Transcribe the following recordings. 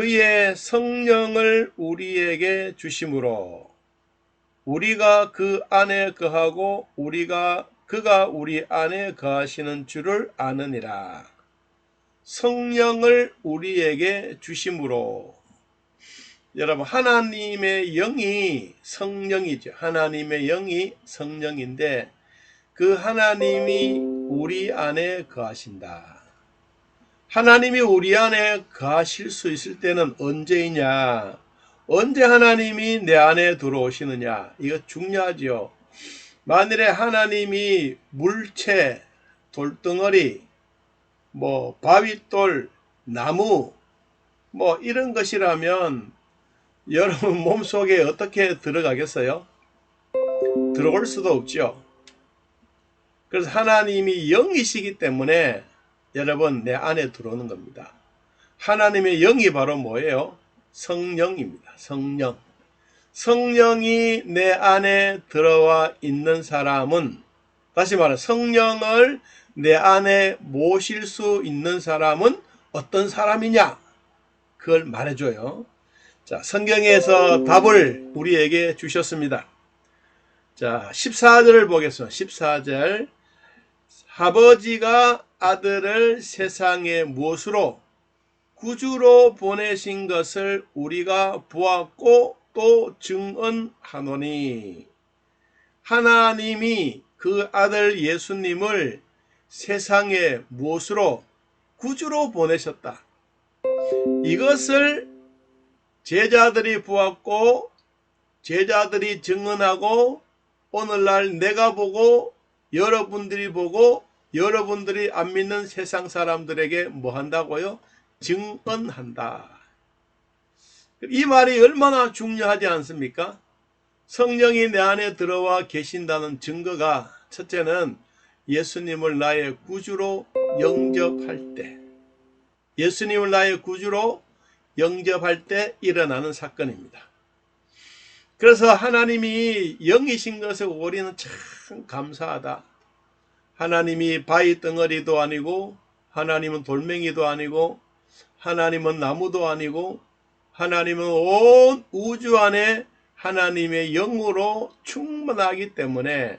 그의 성령을 우리에게 주심으로 우리가 그 안에 거하고 그가 우리 안에 거하시는 줄을 아느니라. 성령을 우리에게 주심으로, 여러분, 하나님의 영이 성령이죠. 하나님의 영이 성령인데 그 하나님이 우리 안에 거하신다. 하나님이 우리 안에 거하실 수 있을 때는 언제이냐? 언제 하나님이 내 안에 들어오시느냐? 이거 중요하죠. 만일에 하나님이 물체, 돌덩어리, 바윗돌, 나무, 이런 것이라면 여러분 몸속에 어떻게 들어가겠어요? 들어올 수도 없죠. 그래서 하나님이 영이시기 때문에 여러분 내 안에 들어오는 겁니다. 하나님의 영이 바로 뭐예요? 성령입니다. 성령. 성령이 내 안에 들어와 있는 사람은, 다시 말해 성령을 내 안에 모실 수 있는 사람은 어떤 사람이냐? 그걸 말해줘요. 자, 성경에서 답을 우리에게 주셨습니다. 자, 14절을 보겠습니다. 14절. 아버지가 아들을 세상에 무엇으로? 구주로 보내신 것을 우리가 보았고 또 증언하노니. 하나님이 그 아들 예수님을 세상에 무엇으로? 구주로 보내셨다. 이것을 제자들이 보았고 제자들이 증언하고 오늘날 내가 보고 여러분들이 보고 여러분들이 안 믿는 세상 사람들에게 뭐 한다고요? 증언한다. 이 말이 얼마나 중요하지 않습니까? 성령이 내 안에 들어와 계신다는 증거가, 첫째는 예수님을 나의 구주로 영접할 때, 예수님을 나의 구주로 영접할 때 일어나는 사건입니다. 그래서 하나님이 영이신 것을 우리는 참 감사하다. 하나님이 바위 덩어리도 아니고 하나님은 돌멩이도 아니고 하나님은 나무도 아니고 하나님은 온 우주 안에 하나님의 영으로 충만하기 때문에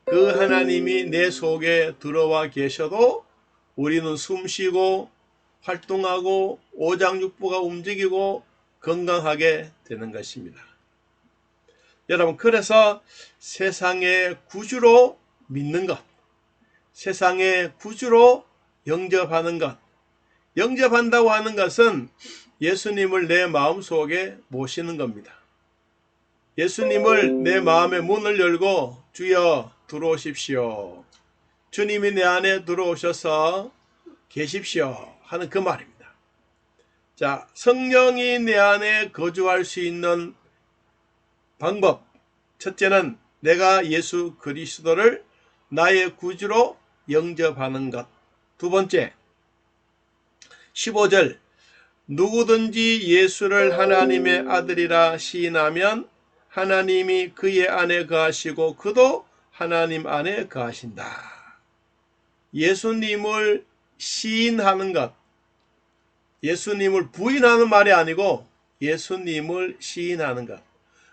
그 하나님이 내 속에 들어와 계셔도 우리는 숨쉬고 활동하고 오장육부가 움직이고 건강하게 되는 것입니다. 여러분, 그래서 세상의 구주로 믿는 것, 세상의 구주로 영접하는 것, 영접한다고 하는 것은 예수님을 내 마음속에 모시는 겁니다. 예수님을 내 마음의 문을 열고 주여 들어오십시오. 주님이 내 안에 들어오셔서 계십시오 하는 그 말입니다. 자, 성령이 내 안에 거주할 수 있는 방법, 첫째는 내가 예수 그리스도를 나의 구주로 영접하는 것. 두 번째, 15절, 누구든지 예수를 하나님의 아들이라 시인하면 하나님이 그의 안에 거하시고 그도 하나님 안에 거하신다. 예수님을 시인하는 것, 예수님을 부인하는 말이 아니고 예수님을 시인하는 것.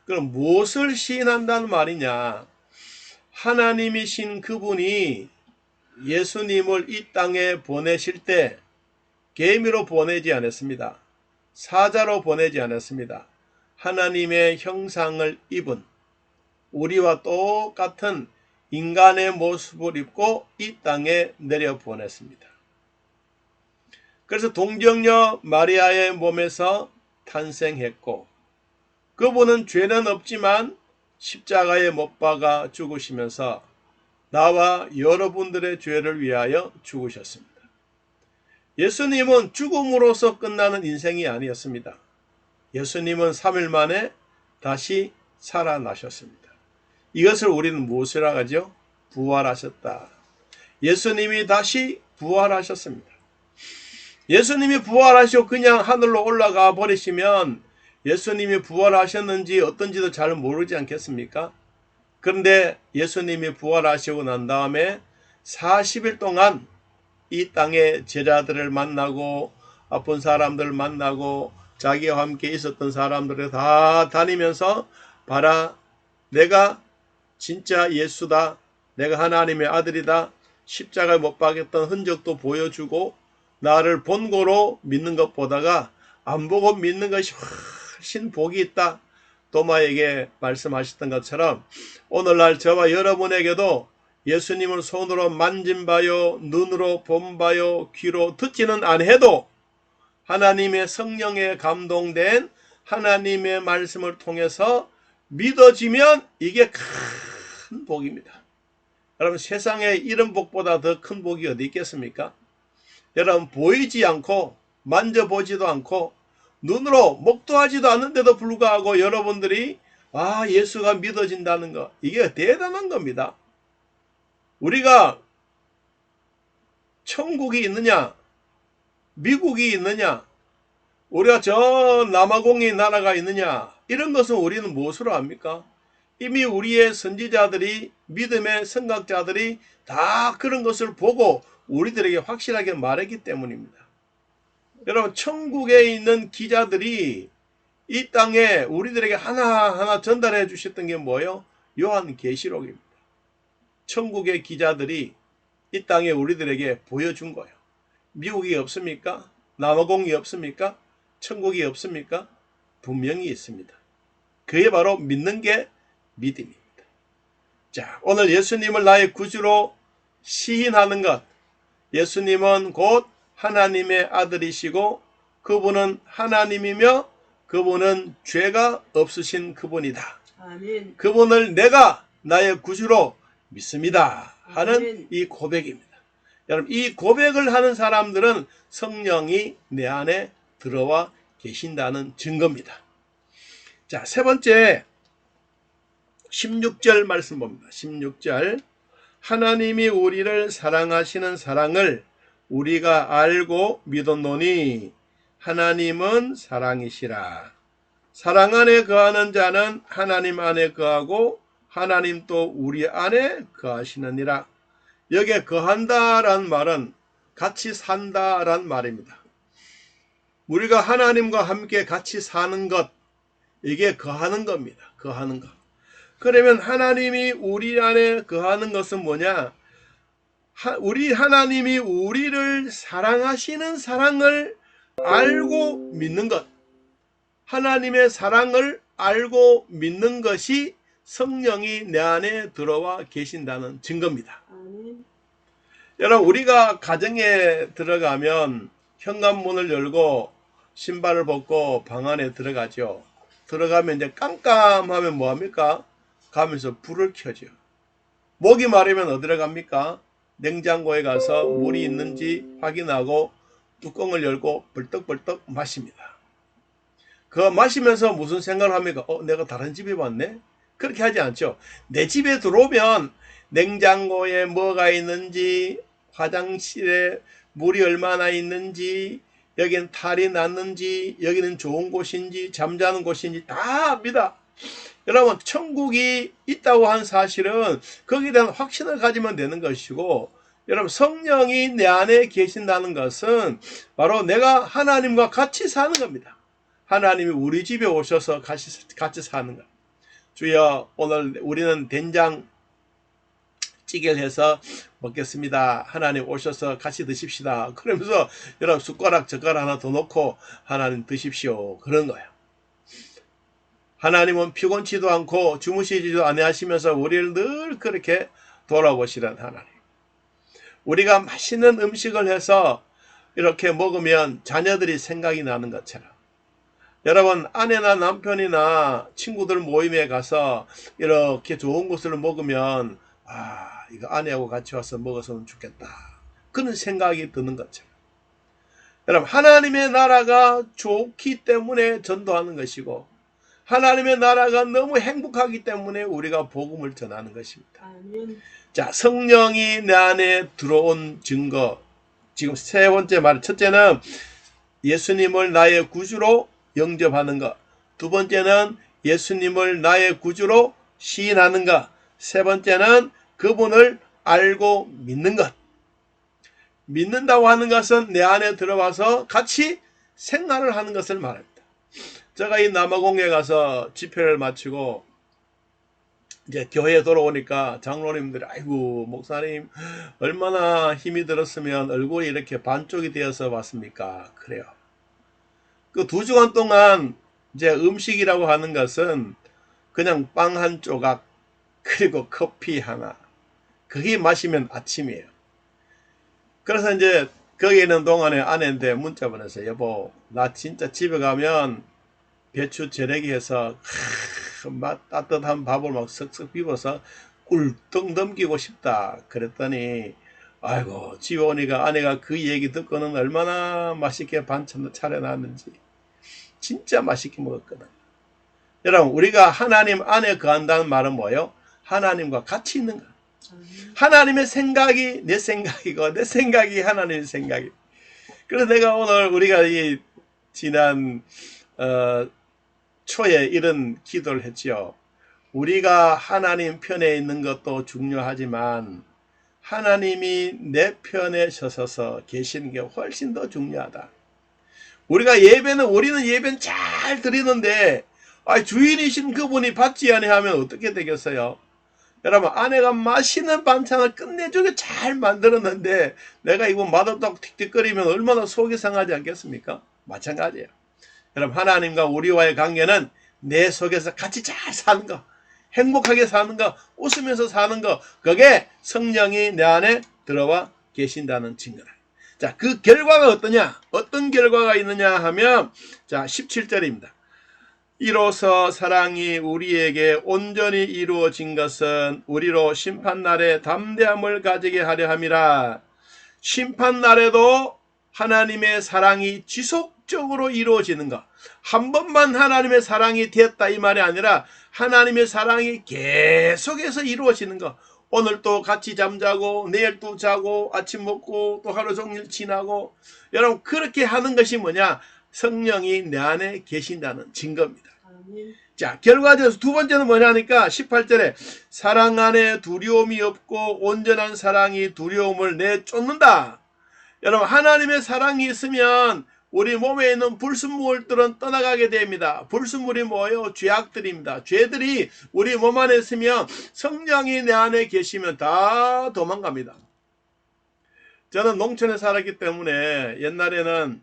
그럼 무엇을 시인한다는 말이냐? 하나님이신 그분이 예수님을 이 땅에 보내실 때 개미로 보내지 않았습니다. 사자로 보내지 않았습니다. 하나님의 형상을 입은 우리와 똑같은 인간의 모습을 입고 이 땅에 내려보냈습니다. 그래서 동정녀 마리아의 몸에서 탄생했고 그분은 죄는 없지만 십자가에 못 박아 죽으시면서 나와 여러분들의 죄를 위하여 죽으셨습니다. 예수님은 죽음으로써 끝나는 인생이 아니었습니다. 예수님은 3일 만에 다시 살아나셨습니다. 이것을 우리는 무엇이라고 하죠? 부활하셨다. 예수님이 다시 부활하셨습니다. 예수님이 부활하시고 그냥 하늘로 올라가 버리시면 예수님이 부활하셨는지 어떤지도 잘 모르지 않겠습니까? 그런데 예수님이 부활하시고 난 다음에 40일 동안 이 땅의 제자들을 만나고 아픈 사람들을 만나고 자기와 함께 있었던 사람들을 다 다니면서 봐라, 내가 진짜 예수다, 내가 하나님의 아들이다, 십자가에 못 박혔던 흔적도 보여주고 나를 본고로 믿는 것보다가 안 보고 믿는 것이 훨씬 복이 있다, 도마에게 말씀하셨던 것처럼 오늘날 저와 여러분에게도 예수님을 손으로 만진 바요, 눈으로 본 바요, 귀로 듣지는 않아도 하나님의 성령에 감동된 하나님의 말씀을 통해서 믿어지면 이게 큰 복입니다. 여러분, 세상에 이런 복보다 더 큰 복이 어디 있겠습니까? 여러분, 보이지 않고 만져보지도 않고 눈으로 목도하지도 않는데도 불구하고 여러분들이 예수가 믿어진다는 거, 이게 대단한 겁니다. 우리가 천국이 있느냐, 미국이 있느냐, 우리가 저 남아공의 나라가 있느냐, 이런 것은 우리는 무엇으로 압니까? 이미 우리의 선지자들이, 믿음의 선각자들이 다 그런 것을 보고 우리들에게 확실하게 말했기 때문입니다. 여러분, 천국에 있는 기자들이 이 땅에 우리들에게 하나하나 전달해 주셨던 게 뭐예요? 요한계시록입니다. 천국의 기자들이 이 땅에 우리들에게 보여준 거예요. 미국이 없습니까? 남아공이 없습니까? 천국이 없습니까? 분명히 있습니다. 그게 바로 믿는 게 믿음입니다. 자, 오늘 예수님을 나의 구주로 시인하는 것, 예수님은 곧 하나님의 아들이시고 그분은 하나님이며 그분은 죄가 없으신 그분이다. 아멘. 그분을 내가 나의 구주로 믿습니다 하는 아멘. 이 고백입니다. 여러분, 이 고백을 하는 사람들은 성령이 내 안에 들어와 계신다는 증거입니다. 자, 세 번째 16절 말씀 봅니다. 16절, 하나님이 우리를 사랑하시는 사랑을 우리가 알고 믿었노니 하나님은 사랑이시라. 사랑 안에 거하는 자는 하나님 안에 거하고 하나님 또 우리 안에 거하시느니라. 여기에 거한다란 말은 같이 산다란 말입니다. 우리가 하나님과 함께 같이 사는 것, 이게 거하는 겁니다. 거하는 것. 그러면 하나님이 우리 안에 거하는 것은 뭐냐? 우리 하나님이 우리를 사랑하시는 사랑을 알고 믿는 것. 하나님의 사랑을 알고 믿는 것이 성령이 내 안에 들어와 계신다는 증거입니다. 아멘. 여러분, 우리가 가정에 들어가면 현관문을 열고 신발을 벗고 방 안에 들어가죠. 들어가면 이제 깜깜하면 뭐합니까? 가면서 불을 켜죠. 목이 마르면 어디로 갑니까? 냉장고에 가서 물이 있는지 확인하고 뚜껑을 열고 벌떡벌떡 마십니다. 그거 마시면서 무슨 생각을 합니까? 내가 다른 집에 왔네? 그렇게 하지 않죠. 내 집에 들어오면 냉장고에 뭐가 있는지, 화장실에 물이 얼마나 있는지, 여기는 탈이 났는지, 여기는 좋은 곳인지, 잠자는 곳인지 다 압니다. 여러분, 천국이 있다고 한 사실은 거기에 대한 확신을 가지면 되는 것이고, 여러분, 성령이 내 안에 계신다는 것은 바로 내가 하나님과 같이 사는 겁니다. 하나님이 우리 집에 오셔서 같이 사는 것. 주여, 오늘 우리는 된장찌개를 해서 먹겠습니다. 하나님 오셔서 같이 드십시다. 그러면서 여러분 숟가락 젓가락 하나 더 놓고 하나님 드십시오. 그런 거예요. 하나님은 피곤치도 않고 주무시지도 아니하시면서 우리를 늘 그렇게 돌아보시는 하나님. 우리가 맛있는 음식을 해서 이렇게 먹으면 자녀들이 생각이 나는 것처럼, 여러분, 아내나 남편이나 친구들 모임에 가서 이렇게 좋은 것을 먹으면 이거 아내하고 같이 와서 먹었으면 좋겠다, 그런 생각이 드는 것처럼, 여러분, 하나님의 나라가 좋기 때문에 전도하는 것이고 하나님의 나라가 너무 행복하기 때문에 우리가 복음을 전하는 것입니다. 아멘. 자, 성령이 내 안에 들어온 증거. 지금 세 번째 말, 첫째는 예수님을 나의 구주로 영접하는 것. 두 번째는 예수님을 나의 구주로 시인하는 것. 세 번째는 그분을 알고 믿는 것. 믿는다고 하는 것은 내 안에 들어와서 같이 생활을 하는 것을 말합니다. 제가 이 남아공에 가서 집회를 마치고 이제 교회에 돌아오니까 장로님들이 아이고 목사님 얼마나 힘이 들었으면 얼굴이 이렇게 반쪽이 되어서 왔습니까? 그래요. 그 2주간 동안 이제 음식이라고 하는 것은 그냥 빵 한 조각 그리고 커피 하나 그게 마시면 아침이에요. 그래서 이제 거기 있는 동안에 아내한테 문자 보냈어요. 여보 나 진짜 집에 가면 배추 재래기 해서 따뜻한 밥을 막 쓱쓱 비벼서 꿀떡 넘기고 싶다. 그랬더니 아이고 집에 오니까 아내가 그 얘기 듣고는 얼마나 맛있게 반찬을 차려놨는지 진짜 맛있게 먹었거든. 여러분 우리가 하나님 안에 거한다는 말은 뭐예요? 하나님과 같이 있는 거. 하나님의 생각이 내 생각이고 내 생각이 하나님의 생각이. 그래서 내가 오늘 우리가 이 지난 초에 이런 기도를 했지요. 우리가 하나님 편에 있는 것도 중요하지만 하나님이 내 편에 서서 계시는 게 훨씬 더 중요하다. 우리가 우리는 예배는 잘 드리는데 주인이신 그분이 받지 아니하면 어떻게 되겠어요? 여러분 아내가 맛있는 반찬을 끝내주게 잘 만들었는데 내가 이거 맛없다고 틱틱거리면 얼마나 속이 상하지 않겠습니까? 마찬가지예요. 여러분 하나님과 우리와의 관계는 내 속에서 같이 잘 사는 거, 행복하게 사는 거, 웃으면서 사는 거, 그게 성령이 내 안에 들어와 계신다는 증거다. 자, 그 결과가 어떠냐? 어떤 결과가 있느냐 하면 자 17절입니다. 이로써 사랑이 우리에게 온전히 이루어진 것은 우리로 심판날에 담대함을 가지게 하려 함이라. 심판날에도 하나님의 사랑이 지속적으로 이루어지는 것. 한 번만 하나님의 사랑이 되었다 이 말이 아니라 하나님의 사랑이 계속해서 이루어지는 것. 오늘 또 같이 잠자고 내일 또 자고 아침 먹고 또 하루 종일 지나고 여러분 그렇게 하는 것이 뭐냐? 성령이 내 안에 계신다는 증거입니다. 자, 결과적으로 두 번째는 뭐냐니까 18절에 사랑 안에 두려움이 없고 온전한 사랑이 두려움을 내쫓는다. 여러분 하나님의 사랑이 있으면 우리 몸에 있는 불순물들은 떠나가게 됩니다. 불순물이 뭐예요? 죄악들입니다. 죄들이 우리 몸 안에 있으면 성령이 내 안에 계시면 다 도망갑니다. 저는 농촌에 살았기 때문에 옛날에는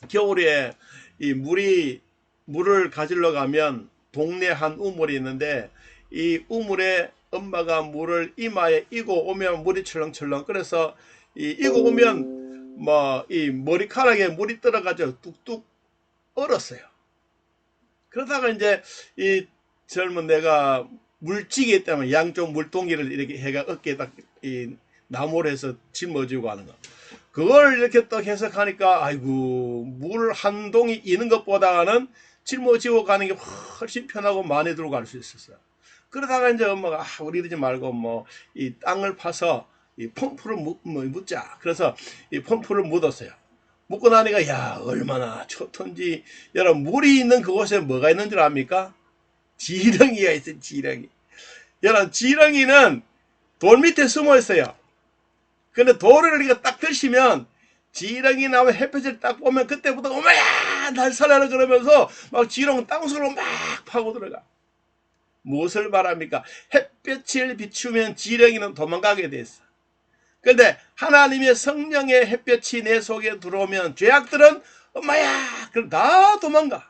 겨울에 이 물을 가지러 가면 동네 한 우물이 있는데 이 우물에 엄마가 물을 이마에 이고 오면 물이 철렁철렁 그래서 이고 오면 이 머리카락에 물이 떨어가지고 뚝뚝 얼었어요. 그러다가 이제 이 젊은 내가 물찌개 때문에 양쪽 물동이를 이렇게 해가 어깨에다 이 나무를 해서 짊어지고 하는 거. 그걸 이렇게 딱 해석하니까 아이고 물 한 동이 있는 것보다는 짊어지고 가는 게 훨씬 편하고 많이 들고 갈 수 있었어요. 그러다가 이제 엄마가 우리 이러지 말고 이 땅을 파서 이 펌프를 묻자. 그래서 이 펌프를 묻었어요. 묻고 나니까 야 얼마나 좋던지. 여러분 물이 있는 그곳에 뭐가 있는 줄 압니까? 지렁이가 있어요. 지렁이. 여러분 지렁이는 돌 밑에 숨어 있어요. 근데 돌을 이렇게 딱 드시면 지렁이 나오면 햇볕을 딱 보면 그때부터 어머야 날 살아라 그러면서 막 지렁 땅속으로 막 파고 들어가. 무엇을 말합니까? 햇볕을 비추면 지렁이는 도망가게 돼 있어. 근데 하나님의 성령의 햇볕이 내 속에 들어오면 죄악들은 엄마야 그럼 다 도망가.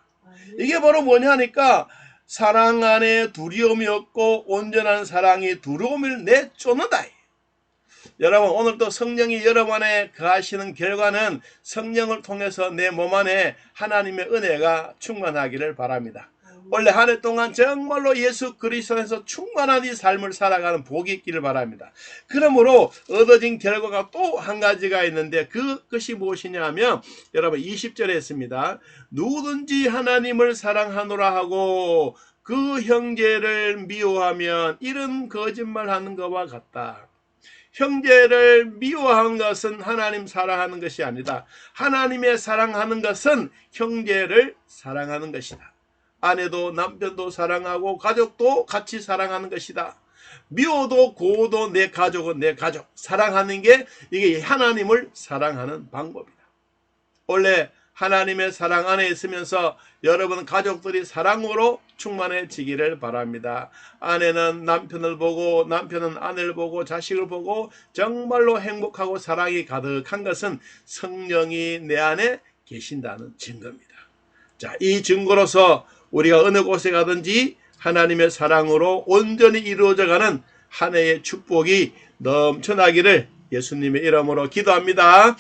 이게 바로 뭐냐니까 사랑 안에 두려움이 없고 온전한 사랑이 두려움을 내쫓는다. 여러분 오늘도 성령이 여러분 안에 거하시는 결과는 성령을 통해서 내 몸 안에 하나님의 은혜가 충만하기를 바랍니다. 원래 한 해 동안 정말로 예수 그리스도에서 충만한 이 삶을 살아가는 복이 있기를 바랍니다. 그러므로 얻어진 결과가 또 한 가지가 있는데 그것이 무엇이냐 하면 여러분 20절에 있습니다. 누구든지 하나님을 사랑하노라 하고 그 형제를 미워하면 이런 거짓말하는 것과 같다. 형제를 미워하는 것은 하나님 사랑하는 것이 아니다. 하나님의 사랑하는 것은 형제를 사랑하는 것이다. 아내도 남편도 사랑하고 가족도 같이 사랑하는 것이다. 미워도 고도 내 가족은 내 가족. 사랑하는 게 이게 하나님을 사랑하는 방법이다. 원래 하나님의 사랑 안에 있으면서 여러분 가족들이 사랑으로 충만해지기를 바랍니다. 아내는 남편을 보고 남편은 아내를 보고 자식을 보고 정말로 행복하고 사랑이 가득한 것은 성령이 내 안에 계신다는 증거입니다. 자, 이 증거로서 우리가 어느 곳에 가든지 하나님의 사랑으로 온전히 이루어져가는 한 해의 축복이 넘쳐나기를 예수님의 이름으로 기도합니다.